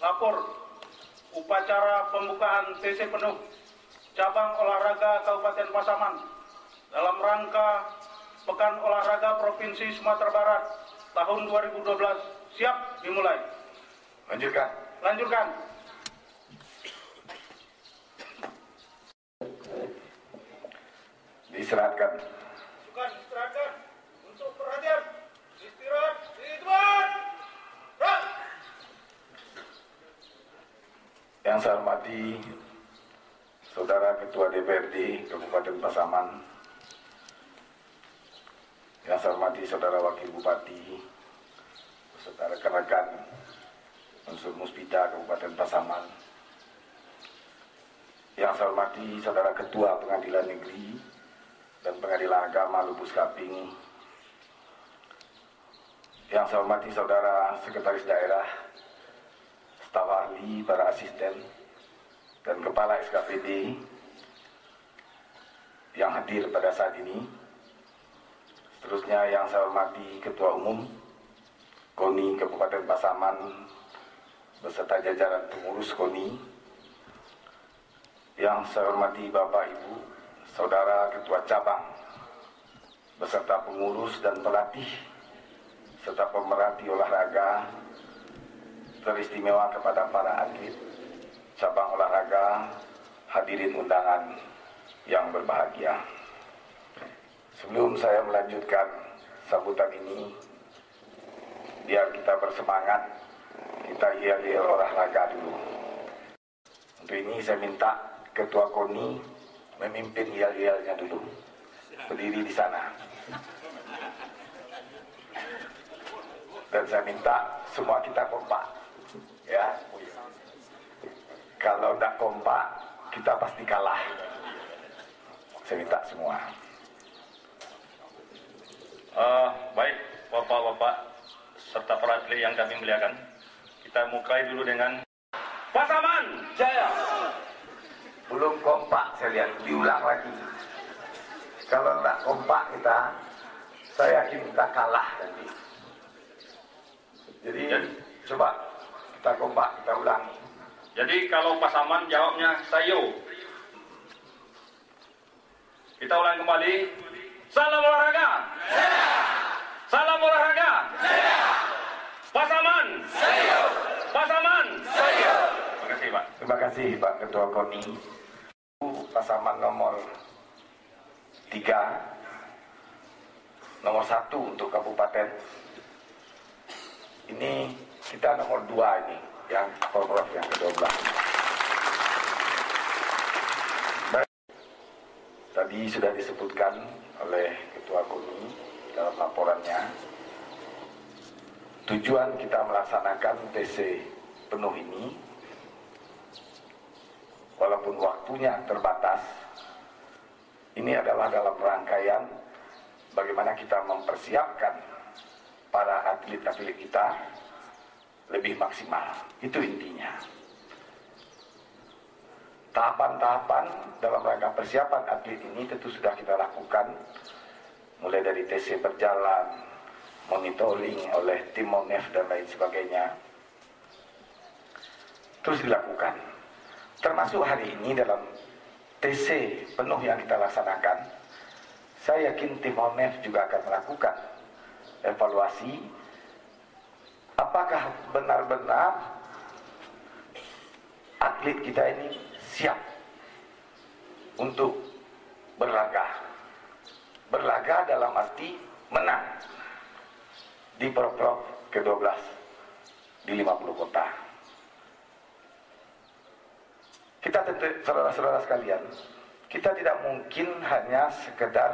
lapor upacara pembukaan TC penuh cabang olahraga Kabupaten Pasaman dalam rangka Pekan Olahraga Provinsi Sumatera Barat tahun 2012 siap dimulai. Lanjutkan. Diserahkan. Diserahkan untuk perhatian. Istirahat di tempat. Yang saya hormati Saudara Ketua DPRD Kabupaten Pasaman, yang saya hormati Saudara Wakil Bupati, beserta rekan-rekan unsur Muspida Kabupaten Pasaman, yang saya hormati Saudara Ketua Pengadilan Negeri dan Pengadilan Agama Lubus Kaping, yang saya hormati Saudara Sekretaris Daerah, staf ahli, para asisten, dan Kepala SKPD yang hadir pada saat ini. Seterusnya yang saya hormati Ketua Umum KONI Kabupaten Pasaman beserta jajaran pengurus KONI, yang saya hormati Bapak Ibu, Saudara Ketua Cabang beserta pengurus dan pelatih serta pemerhati olahraga, teristimewa kepada para atlet cabang olahraga, hadirin undangan yang berbahagia. Sebelum saya melanjutkan sambutan ini, biar kita bersemangat, kita yel-yel olahraga dulu. Untuk ini saya minta Ketua KONI memimpin yel-yelnya dulu. Berdiri di sana. Dan saya minta semua kita kompak. Ya, kalau tidak kompak, kita pasti kalah. Saya minta semua. Baik, Bapak-bapak serta para atlet yang kami muliakan, kita mulai dulu dengan Pasaman Jaya. Belum kompak, saya lihat diulang lagi. Kalau tidak kompak kita, saya yakin kita kalah nanti. Jadi coba kita kompak, kita ulangi. Jadi kalau Pasaman jawabnya sayo. Kita ulang kembali. Salam olahraga. Salam olahraga. Pasaman. Sayo. Pasaman. Sayo. Terima kasih, Pak. Terima kasih Pak Ketua KONI. Pasaman nomor 3, nomor 1 untuk kabupaten. Ini kita nomor 2 ini, yang Porprov yang ke-12. Tadi sudah disebutkan oleh Ketua KONI dalam laporannya, tujuan kita melaksanakan TC penuh ini, walaupun waktunya terbatas, ini adalah dalam rangkaian bagaimana kita mempersiapkan para atlet-atlet kita lebih maksimal. Itu intinya. Tahapan-tahapan dalam rangka persiapan atlet ini tentu sudah kita lakukan, mulai dari TC berjalan, monitoring oleh tim Monef dan lain sebagainya, terus dilakukan. Termasuk hari ini dalam TC penuh yang kita laksanakan, saya yakin tim Monef juga akan melakukan evaluasi apakah benar-benar atlet kita ini siap untuk berlaga. Berlaga dalam arti menang di Porprov ke-12 di 50 kota. Kita tentu, saudara-saudara sekalian, kita tidak mungkin hanya sekedar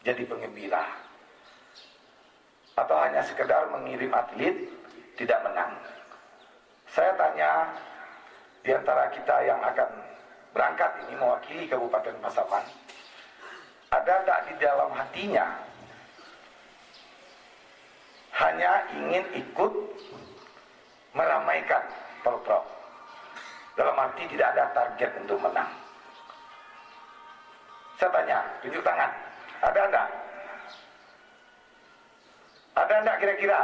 jadi penggembira atau hanya sekedar mengirim atlet tidak menang. Saya tanya, di antara kita yang akan berangkat ini mewakili Kabupaten Pasaman, ada tak di dalam hatinya hanya ingin ikut meramaikan Porprov? Dalam arti tidak ada target untuk menang. Saya tanya, tunjuk tangan. Ada enggak? Ada enggak kira-kira?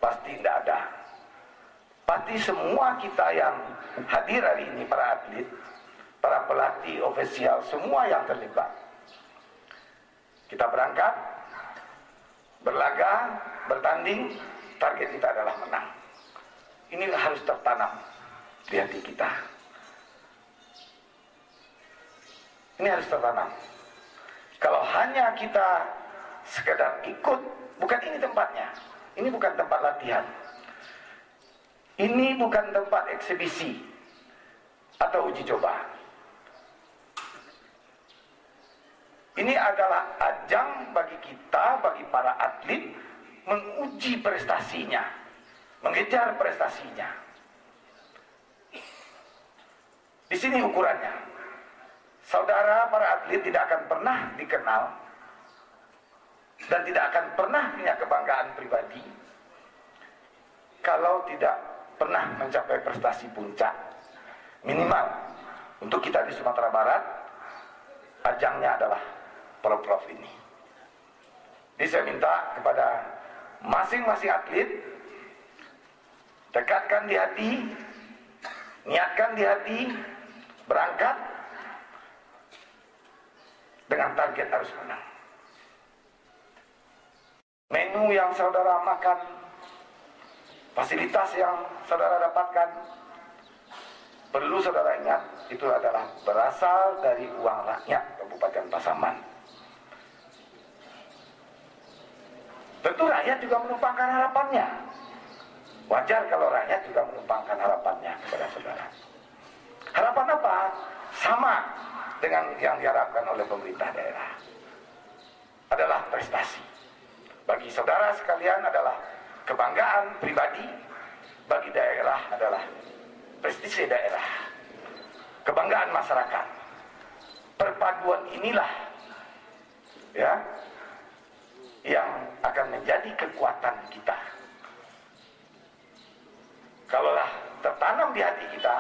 Pasti enggak ada. pasti semua kita yang hadir hari ini, para atlet, para pelatih, ofisial, semua yang terlibat. Kita berangkat, berlaga, bertanding, target kita adalah menang. Ini harus tertanam di hati kita. Ini harus tertanam. Kalau hanya kita sekedar ikut, bukan ini tempatnya. Ini bukan tempat latihan. Ini bukan tempat eksibisi atau uji coba. Ini adalah ajang bagi kita, bagi para atlet, menguji prestasinya, mengejar prestasinya. Di sini ukurannya. Saudara para atlet tidak akan pernah dikenal dan tidak akan pernah punya kebanggaan pribadi kalau tidak pernah mencapai prestasi puncak. Minimal untuk kita di Sumatera Barat, ajangnya adalah Pro-Prof ini. Jadi saya minta kepada masing-masing atlet, dekatkan di hati, niatkan di hati, berangkat dengan target harus menang. Menu yang saudara makan, fasilitas yang saudara dapatkan, perlu saudara ingat, itu adalah berasal dari uang rakyat Kabupaten Pasaman. Tentu rakyat juga menumpangkan harapannya. Wajar kalau rakyat juga menumpangkan harapannya kepada saudara. Harapan apa? Sama dengan yang diharapkan oleh pemerintah daerah. Adalah prestasi. Bagi saudara sekalian adalah kebanggaan pribadi, bagi daerah adalah prestisi daerah, kebanggaan masyarakat. Perpaduan inilah ya yang akan menjadi kekuatan kita. Kalaulah tertanam di hati kita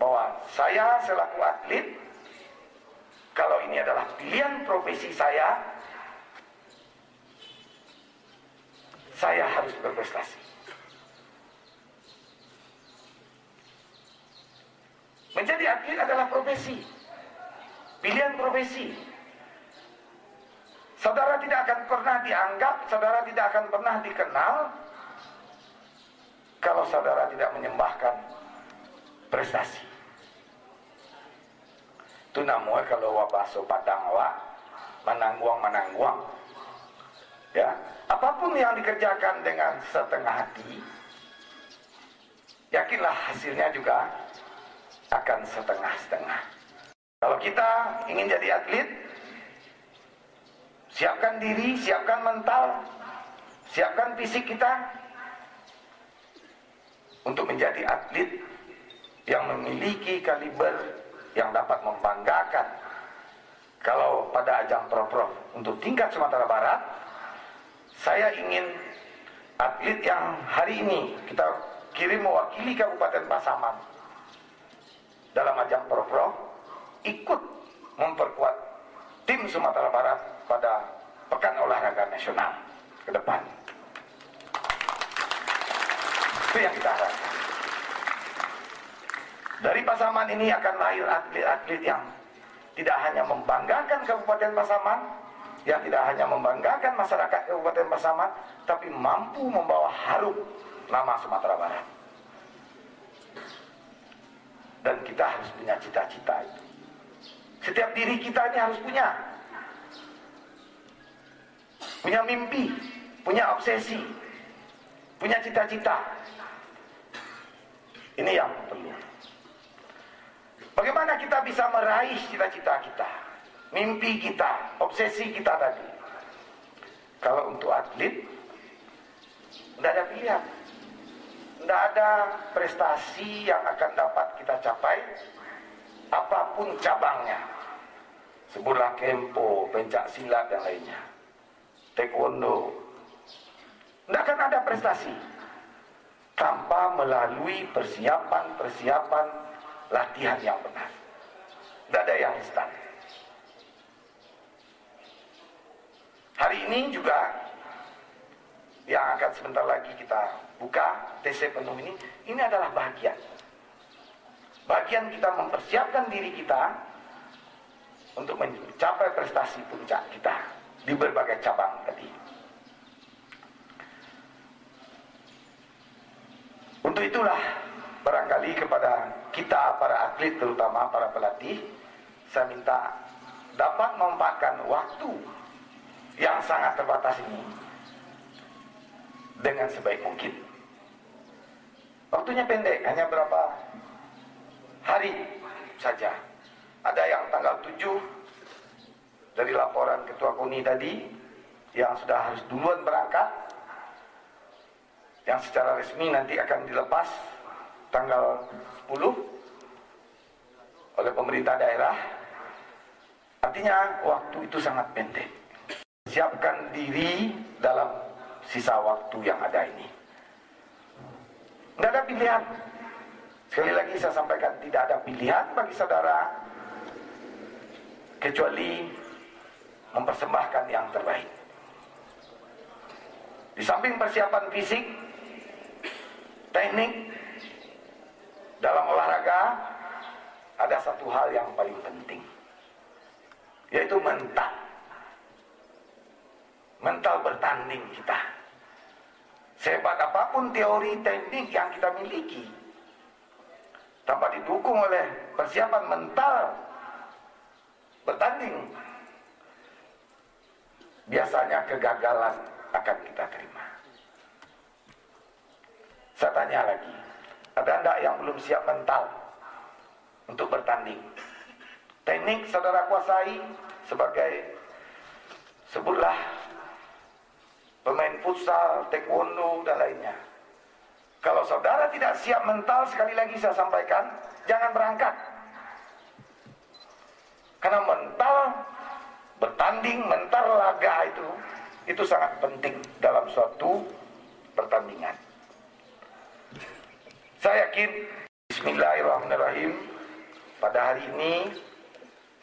bahwa saya selaku atlet, kalau ini adalah pilihan profesi saya harus berprestasi. Menjadi atlet adalah profesi, pilihan profesi. Saudara tidak akan pernah dianggap, saudara tidak akan pernah dikenal kalau saudara tidak menyembahkan prestasi. Itu namanya kalau wabaso padang wa manangguang. Ya, apapun yang dikerjakan dengan setengah hati, yakinlah hasilnya juga akan setengah-setengah. Kalau kita ingin jadi atlet, siapkan diri, siapkan mental, siapkan fisik kita untuk menjadi atlet yang memiliki kaliber yang dapat membanggakan. Kalau pada ajang Pro-Prof untuk tingkat Sumatera Barat, saya ingin atlet yang hari ini kita kirim mewakili Kabupaten Pasaman dalam ajang Pro-Prof ikut memperkuat tim Sumatera Barat pada Pekan Olahraga Nasional ke depan. Itu yang kita harapkan. Dari Pasaman ini akan lahir atlet-atlet yang tidak hanya membanggakan Kabupaten Pasaman, yang tidak hanya membanggakan masyarakat Kabupaten Pasaman, tapi mampu membawa harum nama Sumatera Barat. Dan kita harus punya cita-cita itu. Setiap diri kita ini harus punya mimpi, punya obsesi, punya cita-cita. Ini yang perlu. Bagaimana kita bisa meraih cita-cita kita, mimpi kita, obsesi kita tadi? Kalau untuk atlet, tidak ada pilihan. Tidak ada prestasi yang akan dapat kita capai, apapun cabangnya. Sebutlah kempo, pencak silat dan lainnya, taekwondo. Tidak akan ada prestasi tanpa melalui persiapan latihan yang benar. Tidak ada yang instan. Hari ini juga yang akan sebentar lagi kita buka, TC penuh ini adalah bagian kita mempersiapkan diri kita untuk mencapai prestasi puncak kita di berbagai cabang tadi. Untuk itulah barangkali kepada kita para atlet, terutama para pelatih, saya minta dapat memanfaatkan waktu yang sangat terbatas ini dengan sebaik mungkin. Waktunya pendek, hanya berapa hari saja. Ada yang tanggal 7 dari laporan Ketua KONI tadi yang sudah harus duluan berangkat, yang secara resmi nanti akan dilepas tanggal 10 oleh pemerintah daerah. Artinya waktu itu sangat pendek. Siapkan diri dalam sisa waktu yang ada ini. Tidak ada pilihan. Sekali lagi saya sampaikan, tidak ada pilihan bagi saudara kecuali mempersembahkan yang terbaik. Di samping persiapan fisik, teknik dalam olahraga, ada satu hal yang paling penting, yaitu mental. Mental bertanding kita. Sehebat apapun teori teknik yang kita miliki, tanpa didukung oleh persiapan mental bertanding, biasanya kegagalan akan kita terima. Saya tanya lagi, ada enggak yang belum siap mental untuk bertanding? Teknik saudara kuasai sebagai, sebutlah, pemain futsal, taekwondo, dan lainnya. Kalau saudara tidak siap mental, sekali lagi saya sampaikan, jangan berangkat. Karena mental bertanding, mental laga itu sangat penting dalam suatu pertandingan. Saya yakin, bismillahirrahmanirrahim, pada hari ini,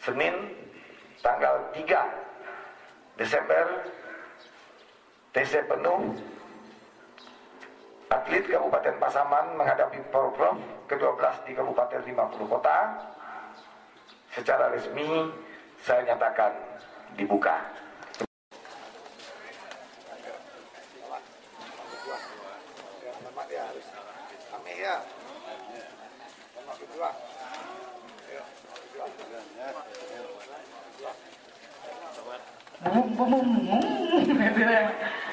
Senin, tanggal 3 Desember, TC penuh, atlet Kabupaten Pasaman menghadapi Porprov ke-12 di Kabupaten 50 Kota. Secara resmi saya nyatakan dibuka. Bum bum bum bum.